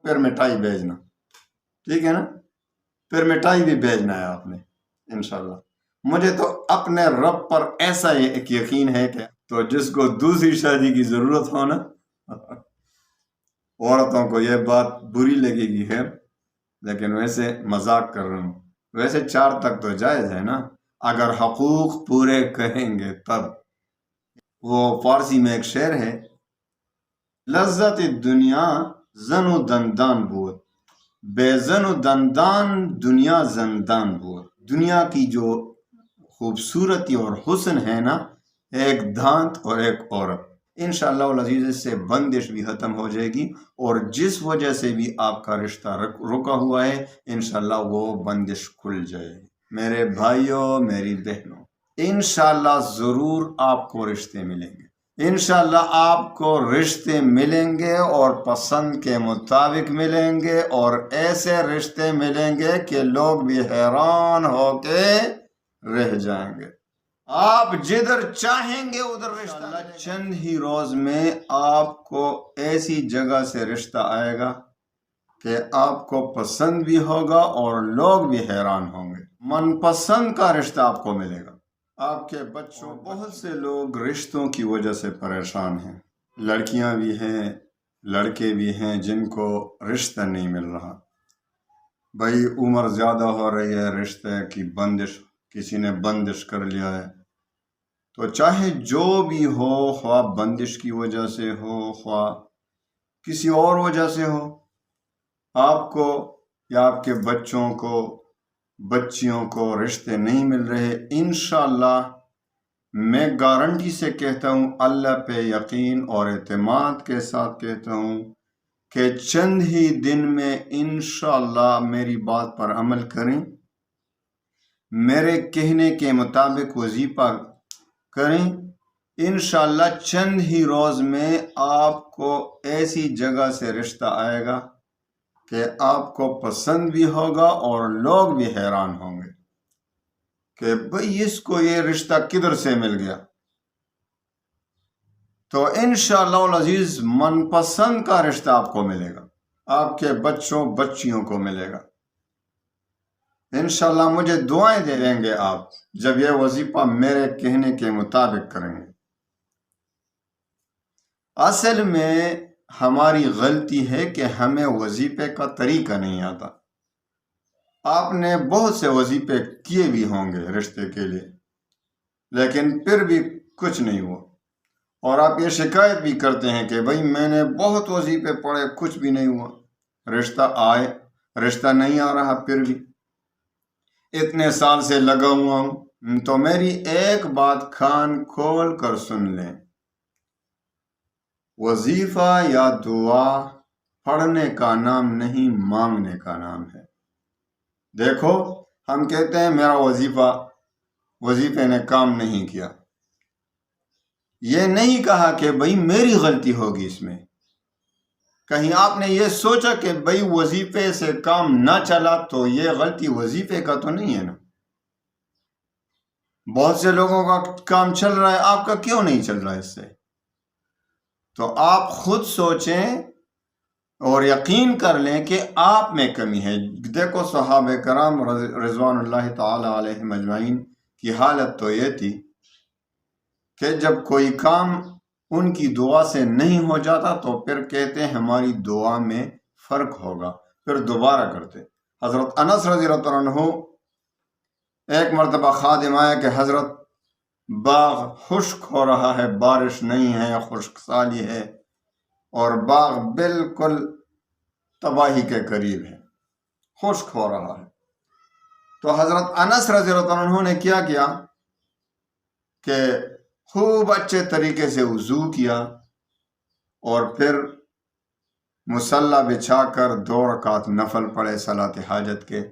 پھر مٹھائی بھیجنا، ٹھیک ہے نا؟ پھر مٹھائی بھی بھیجنا ہے آپ نے انشاءاللہ۔ مجھے تو اپنے رب پر ایسا ایک یقین ہے کہ تو جس کو دوسری شادی کی ضرورت ہو نا، عورتوں کو یہ بات بری لگے گی ہے، لیکن ویسے مذاق کر رہا ہوں، ویسے 4 تک تو جائز ہے نا، اگر حقوق پورے کریں گے تب۔ وہ فارسی میں ایک شعر ہے، لذت دنیا زن و دندان بود، بے زن و دندان دنیا زندان بود۔ دنیا کی جو خوبصورتی اور حسن ہے نا، ایک دانت اور ایک عورت۔ انشاءاللہ العزیز اس سے بندش بھی ختم ہو جائے گی، اور جس وجہ سے بھی آپ کا رشتہ رکا ہوا ہے انشاءاللہ وہ بندش کھل جائے گی۔ میرے بھائیوں، میری بہنوں، انشاءاللہ ضرور آپ کو رشتے ملیں گے، انشاءاللہ آپ کو رشتے ملیں گے، اور پسند کے مطابق ملیں گے، اور ایسے رشتے ملیں گے کہ لوگ بھی حیران ہو کے رہ جائیں گے۔ آپ جدھر چاہیں گے ادھر رشتہ، چند ہی روز میں آپ کو ایسی جگہ سے رشتہ آئے گا کہ آپ کو پسند بھی ہوگا اور لوگ بھی حیران ہوں گے۔ من پسند کا رشتہ آپ کو ملے گا۔ آپ کے بچوں، بہت سے لوگ رشتوں کی وجہ سے پریشان ہیں، لڑکیاں بھی ہیں، لڑکے بھی ہیں جن کو رشتہ نہیں مل رہا۔ بھائی عمر زیادہ ہو رہی ہے، رشتے کی بندش، کسی نے بندش کر لیا ہے، تو چاہے جو بھی ہو، خواہ بندش کی وجہ سے ہو، خواہ کسی اور وجہ سے ہو، آپ کو یا آپ کے بچوں کو، بچیوں کو رشتے نہیں مل رہے، انشاءاللہ میں گارنٹی سے کہتا ہوں، اللہ پہ یقین اور اعتماد کے ساتھ کہتا ہوں کہ چند ہی دن میں انشاءاللہ میری بات پر عمل کریں، میرے کہنے کے مطابق وظیفہ کریں، انشاءاللہ چند ہی روز میں آپ کو ایسی جگہ سے رشتہ آئے گا کہ آپ کو پسند بھی ہوگا اور لوگ بھی حیران ہوں گے کہ بھئی اس کو یہ رشتہ کدھر سے مل گیا۔ تو انشاءاللہ العزیز من پسند کا رشتہ آپ کو ملے گا، آپ کے بچوں بچیوں کو ملے گا۔ انشاءاللہ مجھے دعائیں دے دیں گے آپ جب یہ وظیفہ میرے کہنے کے مطابق کریں گے۔ اصل میں ہماری غلطی ہے کہ ہمیں وظیفے کا طریقہ نہیں آتا۔ آپ نے بہت سے وظیفے کیے بھی ہوں گے رشتے کے لیے، لیکن پھر بھی کچھ نہیں ہوا، اور آپ یہ شکایت بھی کرتے ہیں کہ بھائی میں نے بہت وظیفے پڑھے، کچھ بھی نہیں ہوا، رشتہ آئے، رشتہ نہیں آ رہا، پھر بھی اتنے سال سے لگا ہوا ہوں۔ تو میری ایک بات کان کھول کر سن لیں، وظیفہ یا دعا پڑھنے کا نام نہیں، مانگنے کا نام ہے۔ دیکھو ہم کہتے ہیں میرا وظیفے نے کام نہیں کیا، یہ نہیں کہا کہ بھئی میری غلطی ہوگی اس میں۔ کہیں آپ نے یہ سوچا کہ بھئی وظیفے سے کام نہ چلا تو یہ غلطی وظیفے کا تو نہیں ہے نا؟ بہت سے لوگوں کا کام چل رہا ہے، آپ کا کیوں نہیں چل رہا ہے اس سے؟ تو آپ خود سوچیں اور یقین کر لیں کہ آپ میں کمی ہے۔ دیکھو صحابہ کرام رضوان اللہ تعالی علیہم اجمعین کی حالت تو یہ تھی کہ جب کوئی کام ان کی دعا سے نہیں ہو جاتا تو پھر کہتے ہیں ہماری دعا میں فرق ہوگا، پھر دوبارہ کرتے۔ حضرت انس رضی اللہ عنہ ایک مرتبہ خادم آیا کہ حضرت باغ خشک ہو رہا ہے، بارش نہیں ہے، خشک سالی ہے، اور باغ بالکل تباہی کے قریب ہے، خشک ہو رہا ہے۔ تو حضرت انس رضی اللہ عنہ نے کیا کیا کہ خوب اچھے طریقے سے وضو کیا، اور پھر مصلی بچھا کر 2 رکعت نفل پڑھے صلاۃ حاجت کے۔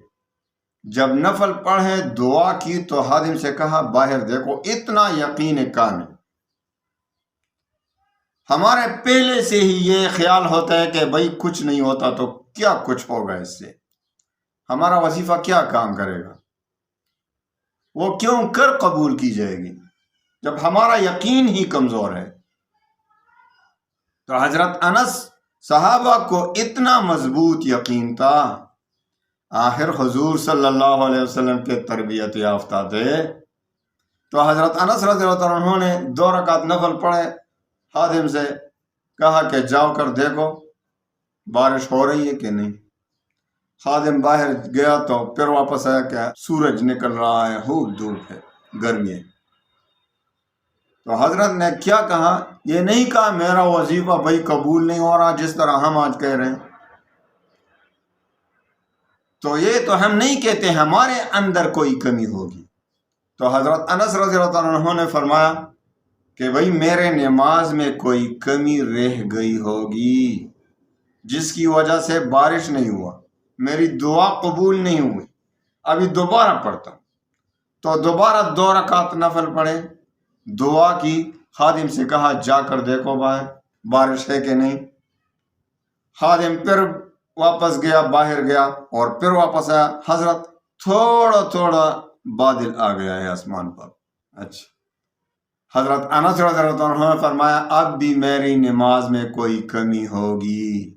جب نفل پڑھے دعا کی تو خادم سے کہا باہر دیکھو، اتنا یقین کامل۔ ہمارے پہلے سے ہی یہ خیال ہوتا ہے کہ بھئی کچھ نہیں ہوتا تو کیا کچھ ہوگا اس سے، ہمارا وظیفہ کیا کام کرے گا، وہ کیوں کر قبول کی جائے گی جب ہمارا یقین ہی کمزور ہے۔ تو حضرت انس صحابہ کو اتنا مضبوط یقین تھا، آخر حضور صلی اللہ علیہ وسلم کے تربیت یافتہ تھے، تو حضرت انس رضی اللہ عنہ نے 2 رکعت نفل پڑھے، خادم سے کہا کہ جاؤ کر دیکھو بارش ہو رہی ہے کہ نہیں۔ خادم باہر گیا تو پھر واپس آیا کہ سورج نکل رہا ہے، خوب دھوپ ہے، گرمی ہے۔ تو حضرت نے کیا کہا؟ یہ نہیں کہا میرا وظیفہ بھائی قبول نہیں ہو رہا جس طرح ہم آج کہہ رہے ہیں، تو یہ تو ہم نہیں کہتے ہمارے اندر کوئی کمی ہوگی۔ تو حضرت انس رضی اللہ عنہ نے فرمایا کہ بھائی میرے نماز میں کوئی کمی رہ گئی ہوگی جس کی وجہ سے بارش نہیں ہوا، میری دعا قبول نہیں ہوئی، ابھی دوبارہ پڑھتا ہوں۔ تو دوبارہ 2 رکعت نفل پڑھے، دعا کی، خادم سے کہا جا کر دیکھو باہر بارش ہے کہ نہیں۔ خادم پھر واپس گیا، باہر گیا اور پھر واپس آیا، حضرت تھوڑا تھوڑا بادل آ گیا ہے آسمان پر۔ اچھا، حضرت انس رضی اللہ عنہ نے فرمایا اب بھی میری نماز میں کوئی کمی ہوگی۔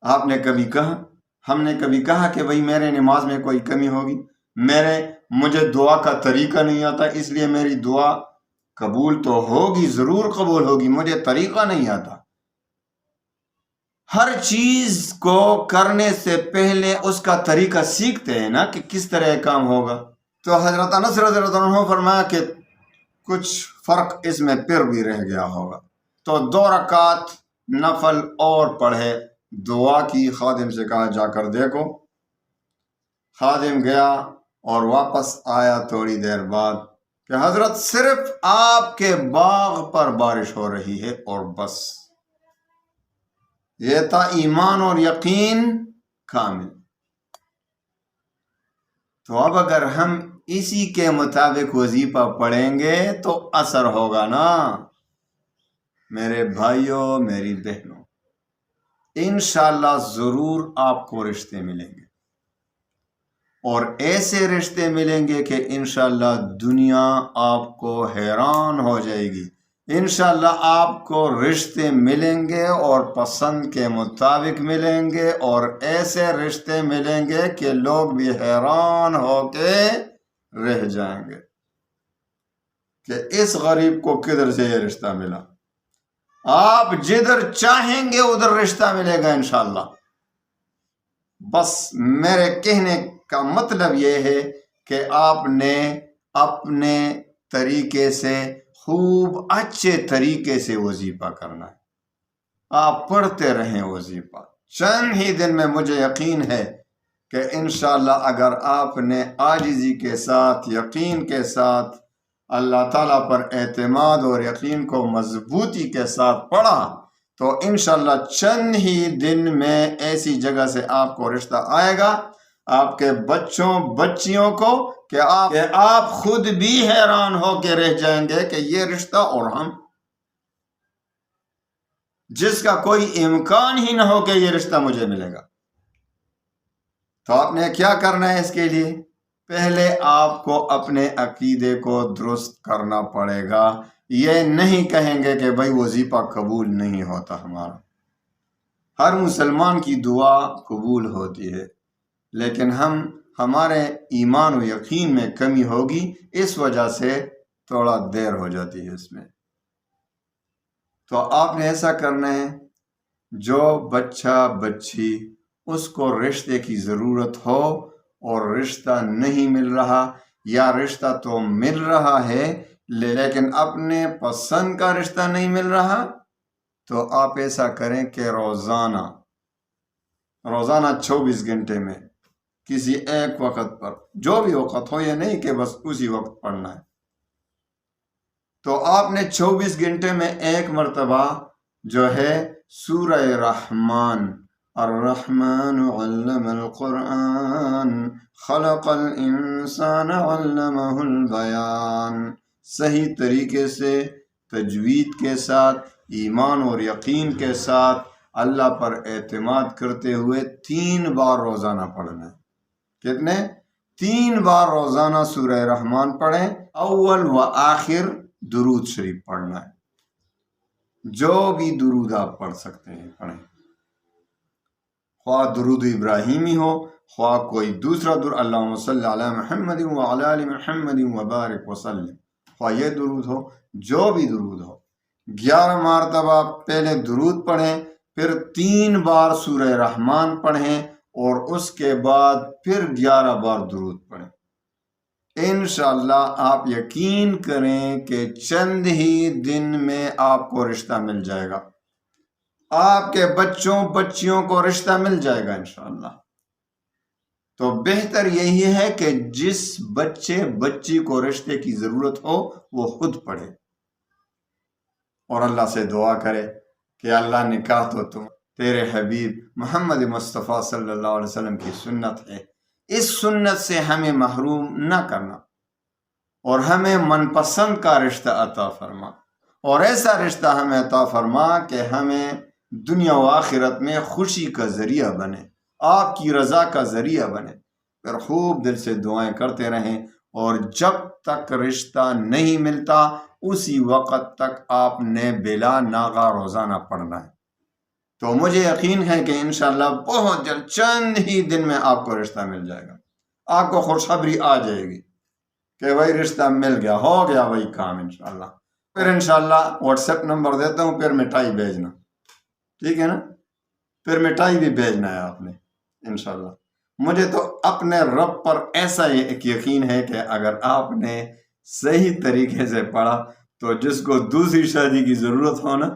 آپ نے کبھی کہا، ہم نے کبھی کہا کہ بھئی میرے نماز میں کوئی کمی ہوگی؟ مجھے دعا کا طریقہ نہیں آتا اس لیے میری دعا قبول تو ہوگی، ضرور قبول ہوگی، مجھے طریقہ نہیں آتا۔ ہر چیز کو کرنے سے پہلے اس کا طریقہ سیکھتے ہیں نا کہ کس طرح کام ہوگا۔ تو حضرت انس رضی اللہ عنہ فرمایا کہ کچھ فرق اس میں پھر بھی رہ گیا ہوگا، تو 2 رکعت نفل اور پڑھے، دعا کی، خادم سے کہا جا کر دیکھو۔ خادم گیا اور واپس آیا تھوڑی دیر بعد کہ حضرت صرف آپ کے باغ پر بارش ہو رہی ہے اور بس۔ یہ تھا ایمان اور یقین کامل۔ تو اب اگر ہم اسی کے مطابق وظیفہ پڑھیں گے تو اثر ہوگا نا میرے بھائیوں، میری بہنوں، انشاءاللہ ضرور آپ کو رشتے ملیں گے، اور ایسے رشتے ملیں گے کہ انشاءاللہ دنیا آپ کو حیران ہو جائے گی۔ انشاءاللہ آپ کو رشتے ملیں گے اور پسند کے مطابق ملیں گے، اور ایسے رشتے ملیں گے کہ لوگ بھی حیران ہو کے رہ جائیں گے کہ اس غریب کو کدھر سے یہ رشتہ ملا۔ آپ جدھر چاہیں گے ادھر رشتہ ملے گا انشاءاللہ۔ بس میرے کہنے کا مطلب یہ ہے کہ آپ نے اپنے طریقے سے خوب اچھے طریقے سے وظیفہ کرنا ہے۔ آپ پڑھتے رہیں وظیفہ، چند ہی دن میں مجھے یقین ہے کہ انشاءاللہ اگر آپ نے عاجزی کے ساتھ، یقین کے ساتھ، اللہ تعالیٰ پر اعتماد اور یقین کو مضبوطی کے ساتھ پڑھا تو انشاءاللہ چند ہی دن میں ایسی جگہ سے آپ کو رشتہ آئے گا، آپ کے بچوں بچیوں کو، کہ آپ خود بھی حیران ہو کے رہ جائیں گے کہ یہ رشتہ اور ہم، جس کا کوئی امکان ہی نہ ہو کہ یہ رشتہ مجھے ملے گا۔ تو آپ نے کیا کرنا ہے اس کے لیے؟ پہلے آپ کو اپنے عقیدے کو درست کرنا پڑے گا۔ یہ نہیں کہیں گے کہ بھائی وظیفہ قبول نہیں ہوتا ہمارا۔ ہر مسلمان کی دعا قبول ہوتی ہے، لیکن ہمارے ایمان و یقین میں کمی ہوگی، اس وجہ سے تھوڑا دیر ہو جاتی ہے اس میں۔ تو آپ نے ایسا کرنا ہے، جو بچہ بچی اس کو رشتے کی ضرورت ہو اور رشتہ نہیں مل رہا، یا رشتہ تو مل رہا ہے لیکن اپنے پسند کا رشتہ نہیں مل رہا، تو آپ ایسا کریں کہ روزانہ 24 گھنٹے میں کسی ایک وقت پر، جو بھی وقت ہو، یہ نہیں کہ بس اسی وقت پڑھنا ہے، تو آپ نے 24 گھنٹے میں ایک مرتبہ جو ہے سورہ رحمان، الرحمن علم القرآن خلق الانسان علمہ البیان، صحیح طریقے سے، تجوید کے ساتھ، ایمان اور یقین کے ساتھ، اللہ پر اعتماد کرتے ہوئے 3 بار روزانہ پڑھنا ہے۔ کتنے؟ 3 بار روزانہ سورہ رحمان پڑھیں، اول و آخر درود شریف پڑھنا ہے۔ جو بھی درود آپ پڑھ سکتے ہیں پڑھیں، خواہ درود ابراہیمی ہو، خواہ کوئی دوسرا درود، اللہم صلی علی محمد وعلی آل محمد وبارک وسلم، خواہ یہ درود ہو، جو بھی درود ہو، 11 مرتبہ پہلے درود پڑھیں، پھر 3 بار سورہ رحمان پڑھیں، اور اس کے بعد پھر 11 بار درود پڑھیں۔ انشاءاللہ آپ یقین کریں کہ چند ہی دن میں آپ کو رشتہ مل جائے گا، آپ کے بچوں بچیوں کو رشتہ مل جائے گا انشاءاللہ۔ تو بہتر یہی ہے کہ جس بچے بچی کو رشتے کی ضرورت ہو وہ خود پڑھے اور اللہ سے دعا کرے کہ اللہ نکاح تو تیرے حبیب محمد مصطفیٰ صلی اللہ علیہ وسلم کی سنت ہے، اس سنت سے ہمیں محروم نہ کرنا، اور ہمیں من پسند کا رشتہ عطا فرما، اور ایسا رشتہ ہمیں عطا فرما کہ ہمیں دنیا و آخرت میں خوشی کا ذریعہ بنے، آپ کی رضا کا ذریعہ بنے۔ پھر خوب دل سے دعائیں کرتے رہیں، اور جب تک رشتہ نہیں ملتا اسی وقت تک آپ نے بلا ناغہ روزانہ پڑھنا ہے۔ تو مجھے یقین ہے کہ انشاءاللہ بہت جلد چند ہی دن میں آپ کو رشتہ مل جائے گا، آپ کو خوشخبری آ جائے گی کہ بھائی رشتہ مل گیا، ہو گیا وہی کام انشاءاللہ۔ پھر انشاءاللہ واٹس ایپ نمبر دیتا ہوں، پھر مٹھائی بھیجنا، ٹھیک ہے نا؟ پھر مٹھائی بھی بھیجنا ہے آپ نے انشاءاللہ۔ مجھے تو اپنے رب پر ایسا ایک یقین ہے کہ اگر آپ نے صحیح طریقے سے پڑھا تو جس کو دوسری شادی کی ضرورت ہو نا،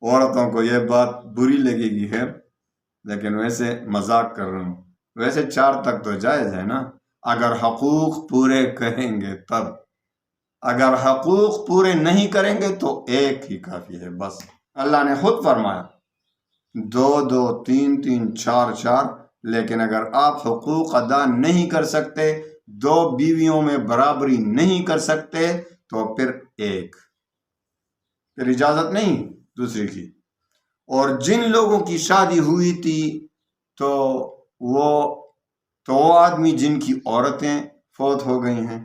عورتوں کو یہ بات بری لگے گی ہے، لیکن ویسے مذاق کر رہا ہوں، ویسے 4 تک تو جائز ہے نا، اگر حقوق پورے کریں گے تب، اگر حقوق پورے نہیں کریں گے تو 1 ہی کافی ہے بس۔ اللہ نے خود فرمایا 2 2 3 3 4 4، لیکن اگر آپ حقوق ادا نہیں کر سکتے، 2 بیویوں میں برابری نہیں کر سکتے تو پھر 1، پھر اجازت نہیں دوسری کی۔ اور جن لوگوں کی شادی ہوئی تھی تو وہ آدمی جن کی عورتیں فوت ہو گئی ہیں،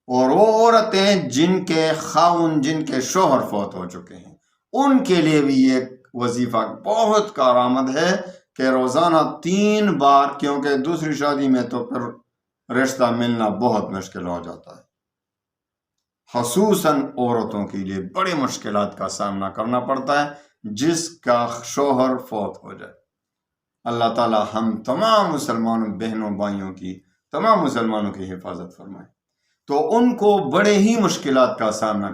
اور وہ عورتیں جن کے خاون جن کے شوہر فوت ہو چکے ہیں، ان کے لیے بھی یہ وظیفہ بہت کارآمد ہے کہ روزانہ 3 بار، کیونکہ دوسری شادی میں تو پھر رشتہ ملنا بہت مشکل ہو جاتا ہے، خصوصاً عورتوں کے لیے بڑی مشکلات کا سامنا کرنا پڑتا ہے جس کا شوہر فوت ہو جائے۔ اللہ تعالی ہم تمام مسلمانوں بہنوں بھائیوں کی، تمام مسلمانوں کی حفاظت فرمائے۔ تو ان کو بڑے ہی مشکلات کا سامنا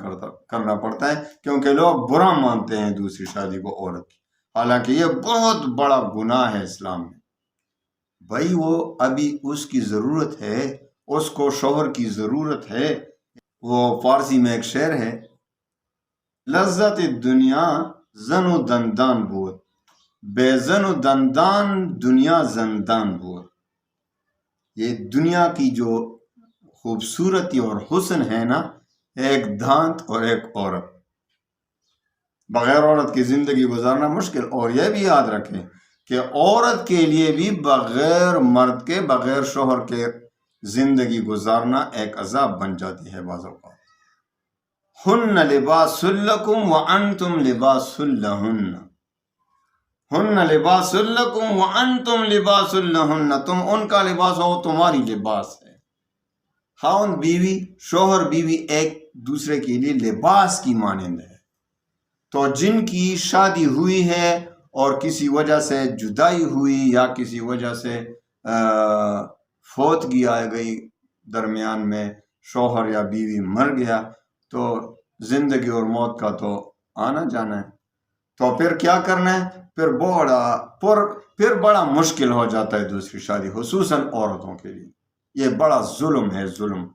کرنا پڑتا ہے، کیونکہ لوگ برا مانتے ہیں دوسری شادی کو عورت کی، حالانکہ یہ بہت بڑا گناہ ہے اسلام میں۔ بھائی وہ ابھی اس کی ضرورت ہے، اس کو شوہر کی ضرورت ہے۔ وہ فارسی میں ایک شعر ہے، لذت دنیا زن و دندان بود، بے زن و دندان دنیا زندان بود۔ یہ دنیا کی جو خوبصورتی اور حسن ہے نا، ایک دانت اور ایک عورت، بغیر عورت کی زندگی گزارنا مشکل۔ اور یہ بھی یاد رکھیں کہ عورت کے لیے بھی بغیر مرد کے، بغیر شوہر کے زندگی گزارنا ایک عذاب بن جاتی ہے بعض اوقات۔ ہن لباس لکم وانتم لباس لہن، ہن لباس لکم وانتم لباس لہن، تم ان کا لباس ہو، تمہاری لباس ہے۔ خاوند بیوی، شوہر بیوی ایک دوسرے کے لیے لباس کی مانند ہے۔ تو جن کی شادی ہوئی ہے اور کسی وجہ سے جدائی ہوئی یا کسی وجہ سے فوتگی آ گئی، درمیان میں شوہر یا بیوی مر گیا، تو زندگی اور موت کا تو آنا جانا ہے۔ تو پھر کیا کرنا ہے؟ پھر بڑا مشکل ہو جاتا ہے دوسری شادی، خصوصاً عورتوں کے لیے۔ یہ بڑا ظلم ہے، ظلم۔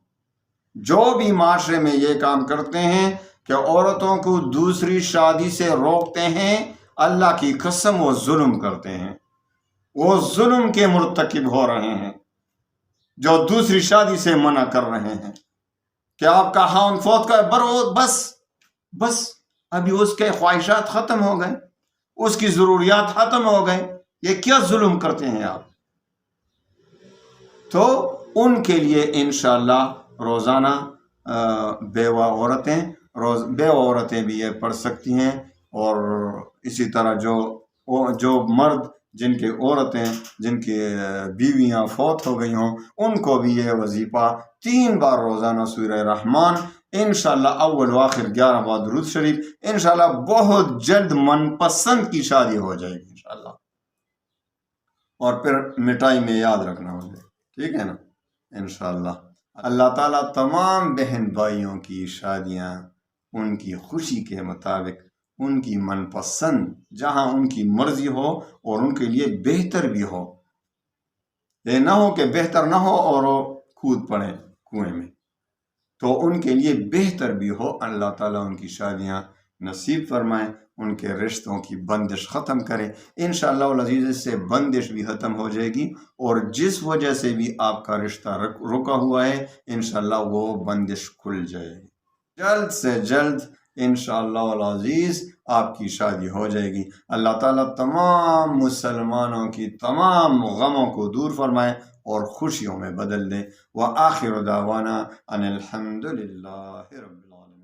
جو بھی معاشرے میں یہ کام کرتے ہیں کہ عورتوں کو دوسری شادی سے روکتے ہیں، اللہ کی قسم وہ ظلم کرتے ہیں، وہ ظلم کے مرتکب ہو رہے ہیں، جو دوسری شادی سے منع کر رہے ہیں کہ آپ کا خاوند فوت کا بس ابھی اس کے خواہشات ختم ہو گئے، اس کی ضروریات ختم ہو گئے، یہ کیا ظلم کرتے ہیں آپ؟ تو ان کے لیے انشاءاللہ روزانہ بیوہ عورتیں بیوہ عورتیں بھی یہ پڑھ سکتی ہیں، اور اسی طرح جو مرد جن کے عورتیں جن کی بیویاں فوت ہو گئی ہوں ان کو بھی یہ وظیفہ 3 بار روزانہ سورہ رحمان، انشاءاللہ اول و آخر 11 بار درود شریف، انشاءاللہ بہت جلد من پسند کی شادی ہو جائے گی انشاءاللہ، اور پھر مٹائی میں یاد رکھنا مجھے، ٹھیک ہے نا انشاءاللہ۔ اللہ تعالیٰ تمام بہن بھائیوں کی شادیاں ان کی خوشی کے مطابق، ان کی من پسند، جہاں ان کی مرضی ہو اور ان کے لیے بہتر بھی ہو، یہ نہ ہو کہ بہتر نہ ہو اور وہ کود پڑے کنویں میں، تو ان کے لیے بہتر بھی ہو، اللہ تعالیٰ ان کی شادیاں نصیب فرمائیں، ان کے رشتوں کی بندش ختم کرے، انشاءاللہ العزیز اس سے بندش بھی ختم ہو جائے گی، اور جس وجہ سے بھی آپ کا رشتہ رکا ہوا ہے انشاءاللہ وہ بندش کھل جائے گی، جلد سے جلد انشاءاللہ العزیز آپ کی شادی ہو جائے گی۔ اللہ تعالیٰ تمام مسلمانوں کی تمام غموں کو دور فرمائے اور خوشیوں میں بدل دے۔ وآخر دعوانا ان الحمد للہ رب العالمین۔